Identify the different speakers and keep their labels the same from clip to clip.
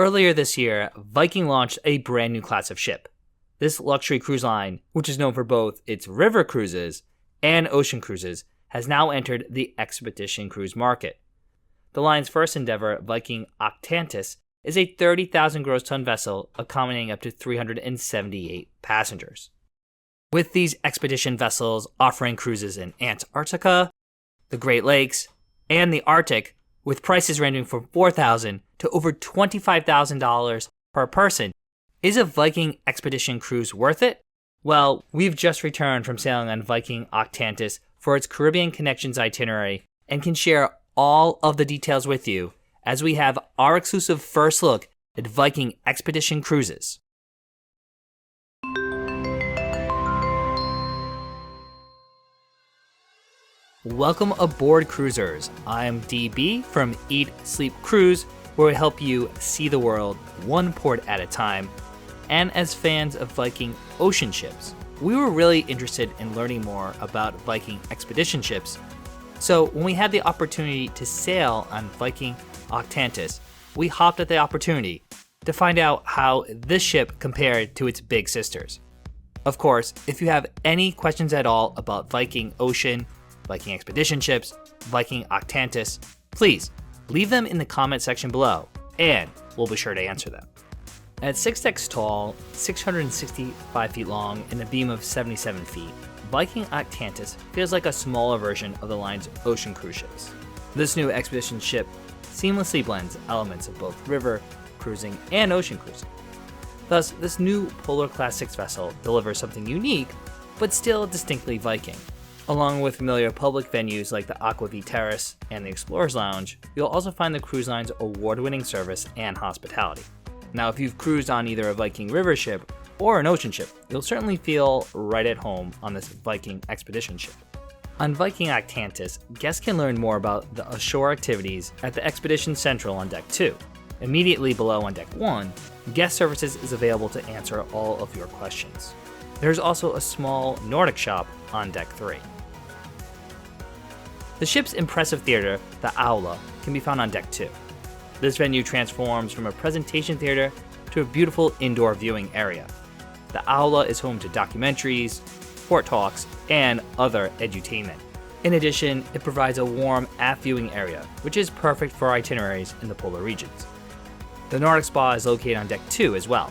Speaker 1: Earlier this year, Viking launched a brand new class of ship. This luxury cruise line, which is known for both its river cruises and ocean cruises, has now entered the expedition cruise market. The line's first endeavor, Viking Octantis, is a 30,000 gross ton vessel accommodating up to 378 passengers. With these expedition vessels offering cruises in Antarctica, the Great Lakes, and the Arctic, with prices ranging from $4,000 to over $25,000 per person, is a Viking Expedition cruise worth it? Well, we've just returned from sailing on Viking Octantis for its Caribbean Connections itinerary and can share all of the details with you as we have our exclusive first look at Viking Expedition Cruises. Welcome aboard, cruisers. I'm DB from Eat, Sleep, Cruise, where we help you see the world one port at a time. And as fans of Viking ocean ships, we were really interested in learning more about Viking expedition ships. So when we had the opportunity to sail on Viking Octantis, we hopped at the opportunity to find out how this ship compared to its big sisters. Of course, if you have any questions at all about Viking Ocean, Viking Expedition ships, Viking Octantis, please leave them in the comment section below, and we'll be sure to answer them. At 6 decks tall, 665 feet long, and a beam of 77 feet, Viking Octantis feels like a smaller version of the line's ocean cruise ships. This new expedition ship seamlessly blends elements of both river cruising and ocean cruising. Thus, this new Polar Class 6 vessel delivers something unique, but still distinctly Viking. Along with familiar public venues like the Aqua V Terrace and the Explorers Lounge, you'll also find the cruise line's award-winning service and hospitality. Now, if you've cruised on either a Viking river ship or an ocean ship, you'll certainly feel right at home on this Viking expedition ship. On Viking Octantis, guests can learn more about the ashore activities at the Expedition Central on Deck 2. Immediately below on Deck 1, guest services is available to answer all of your questions. There's also a small Nordic shop on Deck 3. The ship's impressive theater, the Aula, can be found on Deck 2. This venue transforms from a presentation theater to a beautiful indoor viewing area. The Aula is home to documentaries, port talks, and other edutainment. In addition, it provides a warm aft viewing area, which is perfect for itineraries in the polar regions. The Nordic Spa is located on Deck 2 as well.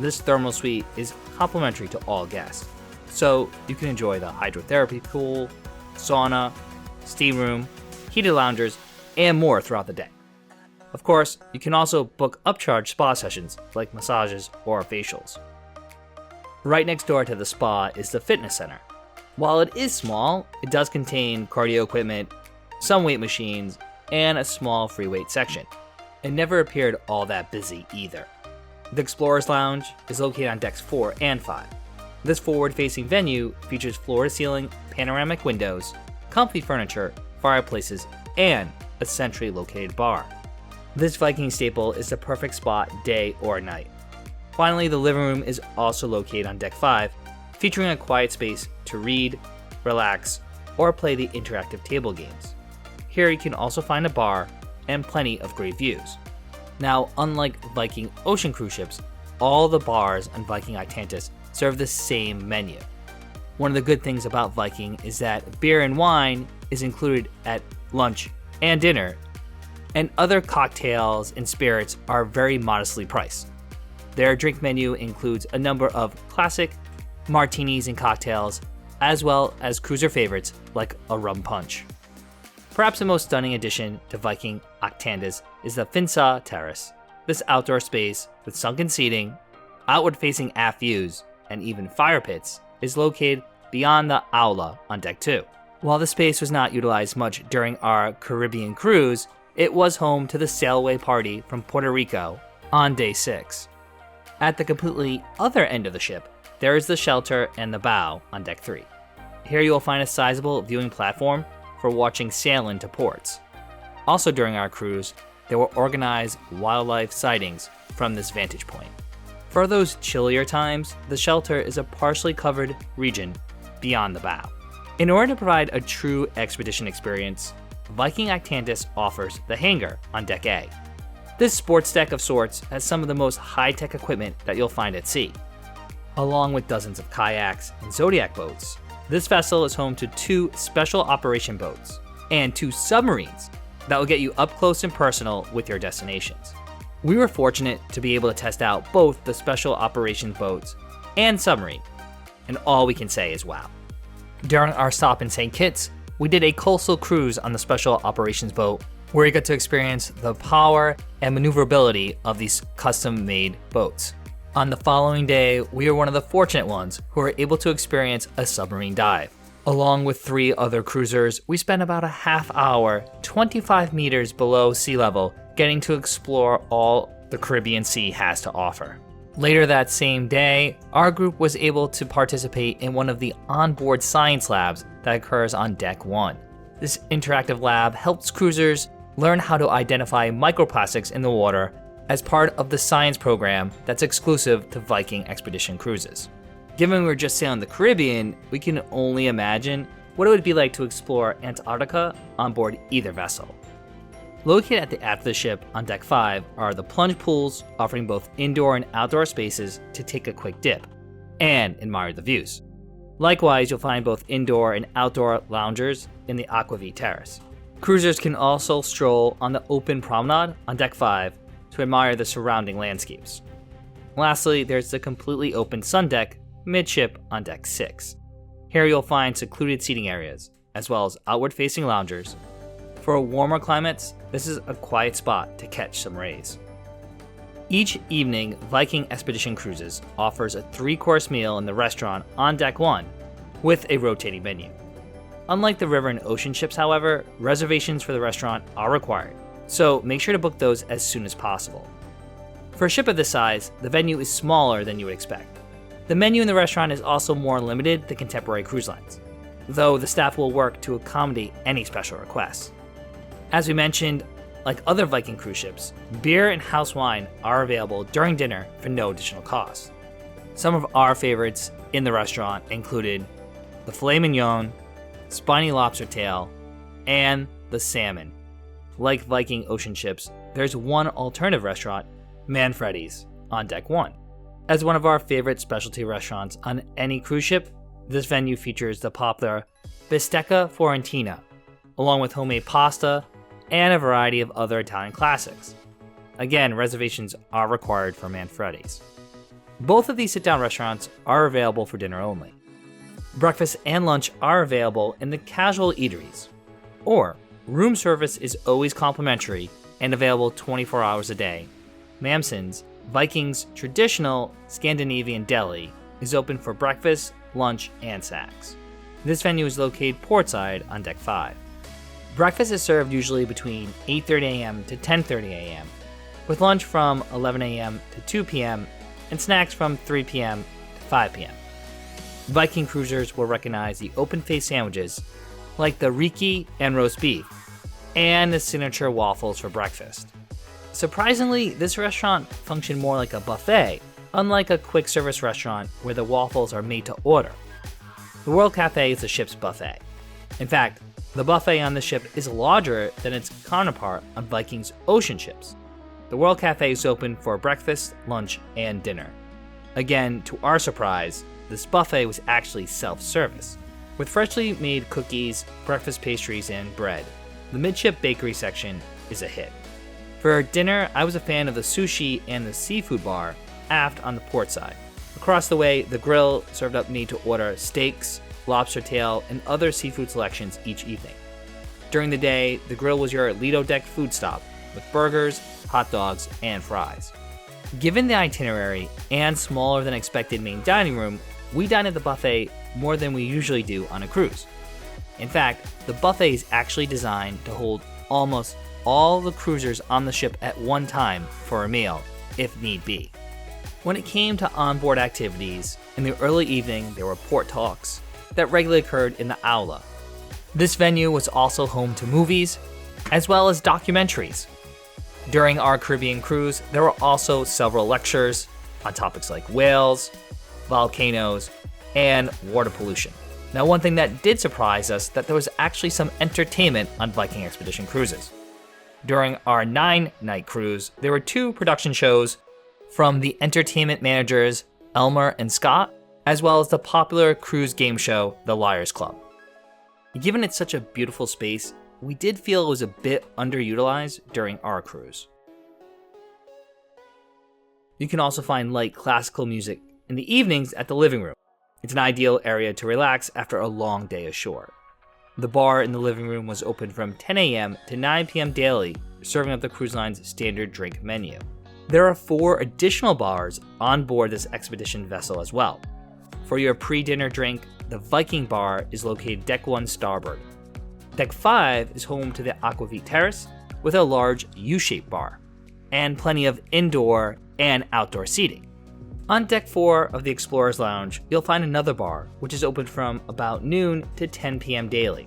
Speaker 1: This thermal suite is complimentary to all guests, so you can enjoy the hydrotherapy pool, sauna, steam room, heated loungers, and more throughout the day. Of course, you can also book upcharge spa sessions like massages or facials. Right next door to the spa is the fitness center. While it is small, it does contain cardio equipment, some weight machines, and a small free weight section. It never appeared all that busy either. The Explorers Lounge is located on decks 4 and 5. This forward-facing venue features floor-to-ceiling panoramic windows, comfy furniture, fireplaces, and a centrally located bar. This Viking staple is the perfect spot day or night. Finally, the living room is also located on Deck 5, featuring a quiet space to read, relax, or play the interactive table games. Here you can also find a bar and plenty of great views. Now, unlike Viking ocean cruise ships, all the bars on Viking Octantis serve the same menu. One of the good things about Viking is that beer and wine is included at lunch and dinner, and other cocktails and spirits are very modestly priced. Their drink menu includes a number of classic martinis and cocktails, as well as cruiser favorites like a rum punch. Perhaps the most stunning addition to Viking Octantis is the Finsa Terrace. This outdoor space with sunken seating, outward-facing aft views, and even fire pits is located beyond the Aula on Deck 2. While the space was not utilized much during our Caribbean cruise, it was home to the sailaway party from Puerto Rico on Day 6. At the completely other end of the ship, there is the shelter and the bow on Deck 3. Here you will find a sizable viewing platform for watching sail into ports. Also during our cruise, there were organized wildlife sightings from this vantage point. For those chillier times, the shelter is a partially covered region beyond the bow. In order to provide a true expedition experience, Viking Octantis offers the hangar on Deck A. This sports deck of sorts has some of the most high-tech equipment that you'll find at sea. Along with dozens of kayaks and Zodiac boats, this vessel is home to 2 special operation boats and 2 submarines that will get you up close and personal with your destinations. We were fortunate to be able to test out both the special operations boats and submarine, and all we can say is wow. During our stop in St. Kitts, we did a coastal cruise on the special operations boat where we got to experience the power and maneuverability of these custom-made boats. On the following day, we were one of the fortunate ones who were able to experience a submarine dive. Along with 3 other cruisers, we spent about a half hour, 25 meters below sea level, getting to explore all the Caribbean Sea has to offer. Later that same day, our group was able to participate in one of the onboard science labs that occurs on Deck 1. This interactive lab helps cruisers learn how to identify microplastics in the water as part of the science program that's exclusive to Viking Expedition Cruises. Given we were just sailing the Caribbean, we can only imagine what it would be like to explore Antarctica on board either vessel. Located at the aft of the ship on Deck 5 are the plunge pools, offering both indoor and outdoor spaces to take a quick dip and admire the views. Likewise, you'll find both indoor and outdoor loungers in the Aquavit Terrace. Cruisers can also stroll on the open promenade on Deck 5 to admire the surrounding landscapes. Lastly, there's the completely open sun deck midship on Deck 6. Here you'll find secluded seating areas, as well as outward-facing loungers. For warmer climates, this is a quiet spot to catch some rays. Each evening, Viking Expedition Cruises offers a 3-course meal in the restaurant on Deck 1 with a rotating menu. Unlike the river and ocean ships, however, reservations for the restaurant are required, so make sure to book those as soon as possible. For a ship of this size, the venue is smaller than you would expect. The menu in the restaurant is also more limited than contemporary cruise lines, though the staff will work to accommodate any special requests. As we mentioned, like other Viking cruise ships, beer and house wine are available during dinner for no additional cost. Some of our favorites in the restaurant included the filet mignon, spiny lobster tail, and the salmon. Like Viking ocean ships, there's one alternative restaurant, Manfredi's, on Deck 1. As one of our favorite specialty restaurants on any cruise ship, this venue features the popular bistecca fiorentina, along with homemade pasta and a variety of other Italian classics. Again, reservations are required for Manfredi's. Both of these sit-down restaurants are available for dinner only. Breakfast and lunch are available in the casual eateries, or room service is always complimentary and available 24 hours a day. Mamsen's, Viking's traditional Scandinavian deli, is open for breakfast, lunch, and snacks. This venue is located portside on Deck 5. Breakfast is served usually between 8:30 a.m. to 10:30 a.m., with lunch from 11 a.m. to 2 p.m. and snacks from 3 p.m. to 5 p.m. Viking cruisers will recognize the open-faced sandwiches like the riki and roast beef, and the signature waffles for breakfast. Surprisingly, this restaurant functioned more like a buffet, unlike a quick-service restaurant where the waffles are made to order. The World Cafe is the ship's buffet. In fact, the buffet on the ship is larger than its counterpart on Viking's ocean ships. The World Cafe is open for breakfast, lunch, and dinner. Again, to our surprise, this buffet was actually self-service, with freshly made cookies, breakfast pastries, and bread. The midship bakery section is a hit. For dinner, I was a fan of the sushi and the seafood bar aft on the port side. Across the way, the grill served up made-to-order steaks, lobster tail, and other seafood selections each evening. During the day, the grill was your Lido-decked food stop, with burgers, hot dogs, and fries. Given the itinerary and smaller than expected main dining room, we dine at the buffet more than we usually do on a cruise. In fact, the buffet is actually designed to hold almost all the cruisers on the ship at one time for a meal, if need be. When it came to onboard activities, in the early evening there were port talks that regularly occurred in the aula. This venue was also home to movies, as well as documentaries. During our Caribbean cruise, there were also several lectures on topics like whales, volcanoes, and water pollution. Now, one thing that did surprise us that there was actually some entertainment on Viking Expedition Cruises. During our 9-night cruise, there were 2 production shows from the entertainment managers Elmer and Scott, as well as the popular cruise game show, The Liars Club. Given it's such a beautiful space, we did feel it was a bit underutilized during our cruise. You can also find light classical music in the evenings at the living room. It's an ideal area to relax after a long day ashore. The bar in the living room was open from 10 a.m. to 9 p.m. daily, serving up the cruise line's standard drink menu. There are 4 additional bars on board this expedition vessel as well. For your pre-dinner drink, the Viking bar is located Deck 1 starboard. Deck 5 is home to the Aquavit Terrace with a large U-shaped bar, and plenty of indoor and outdoor seating. On Deck 4 of the Explorer's Lounge, you'll find another bar, which is open from about noon to 10 p.m. daily.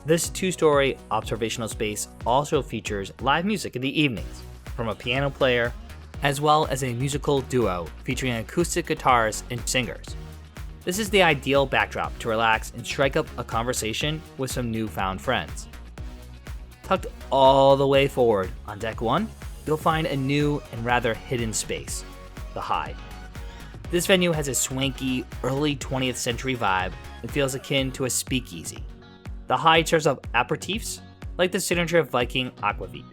Speaker 1: This 2-story observational space also features live music in the evenings from a piano player, as well as a musical duo featuring acoustic guitarists and singers. This is the ideal backdrop to relax and strike up a conversation with some newfound friends. Tucked all the way forward on Deck 1, you'll find a new and rather hidden space, the High. This venue has a swanky, early 20th century vibe and feels akin to a speakeasy. The High serves up aperitifs like the signature of Viking Aquavit.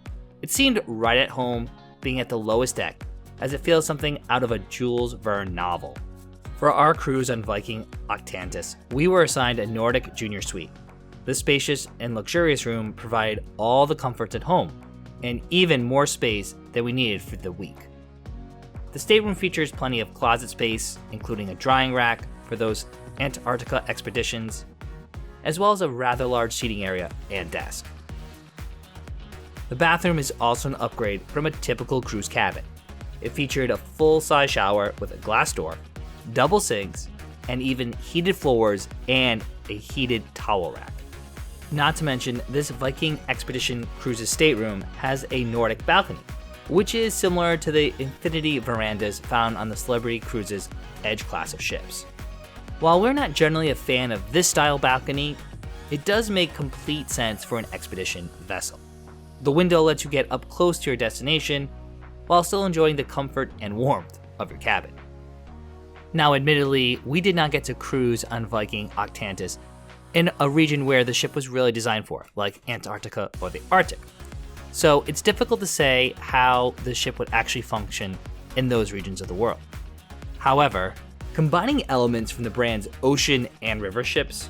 Speaker 1: It seemed right at home being at the lowest deck, as it feels something out of a Jules Verne novel. For our cruise on Viking Octantis, we were assigned a Nordic junior suite. This spacious and luxurious room provided all the comforts at home, and even more space than we needed for the week. The stateroom features plenty of closet space, including a drying rack for those Antarctica expeditions, as well as a rather large seating area and desk. The bathroom is also an upgrade from a typical cruise cabin. It featured a full-size shower with a glass door, double sinks, and even heated floors and a heated towel rack. Not to mention, this Viking Expedition Cruises stateroom has a Nordic balcony, which is similar to the infinity verandas found on the Celebrity Cruises Edge class of ships. While we're not generally a fan of this style balcony, it does make complete sense for an expedition vessel. The window lets you get up close to your destination while still enjoying the comfort and warmth of your cabin. Now, admittedly, we did not get to cruise on Viking Octantis in a region where the ship was really designed for, like Antarctica or the Arctic. So it's difficult to say how the ship would actually function in those regions of the world. However, combining elements from the brand's ocean and river ships,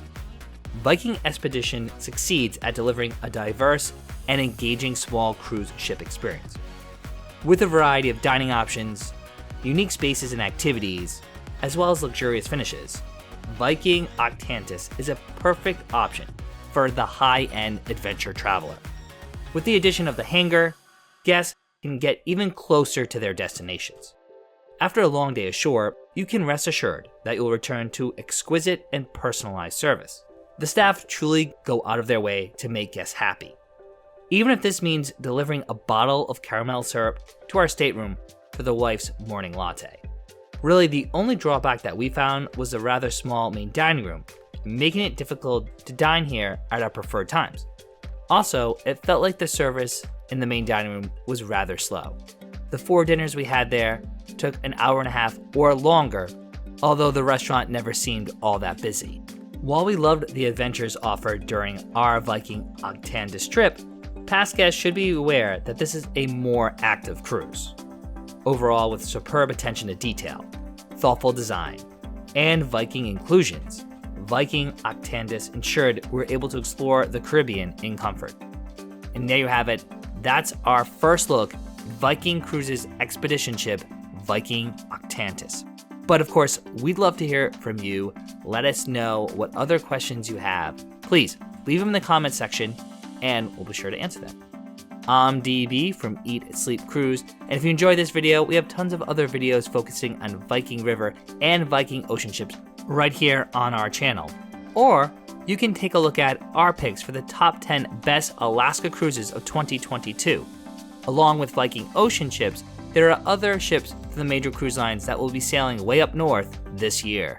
Speaker 1: Viking Expedition succeeds at delivering a diverse and engaging small cruise ship experience. With a variety of dining options, unique spaces and activities, as well as luxurious finishes, Viking Octantis is a perfect option for the high-end adventure traveler. With the addition of the hangar, guests can get even closer to their destinations. After a long day ashore, you can rest assured that you'll return to exquisite and personalized service. The staff truly go out of their way to make guests happy, even if this means delivering a bottle of caramel syrup to our stateroom for the wife's morning latte. Really, the only drawback that we found was the rather small main dining room, making it difficult to dine here at our preferred times. Also, it felt like the service in the main dining room was rather slow. The 4 dinners we had there took an hour and a half or longer, although the restaurant never seemed all that busy. While we loved the adventures offered during our Viking Octantis trip, past guests should be aware that this is a more active cruise. Overall, with superb attention to detail, thoughtful design, and Viking inclusions, Viking Octantis ensured we're able to explore the Caribbean in comfort. And there you have it. That's our first look at Viking Cruises expedition ship, Viking Octantis. But of course, we'd love to hear from you. Let us know what other questions you have. Please leave them in the comment section and we'll be sure to answer them. I'm DB from Eat, Sleep, Cruise, and if you enjoyed this video, we have tons of other videos focusing on Viking River and Viking Ocean ships right here on our channel. Or you can take a look at our picks for the top 10 best Alaska cruises of 2022. Along with Viking Ocean ships, there are other ships from the major cruise lines that will be sailing way up north this year.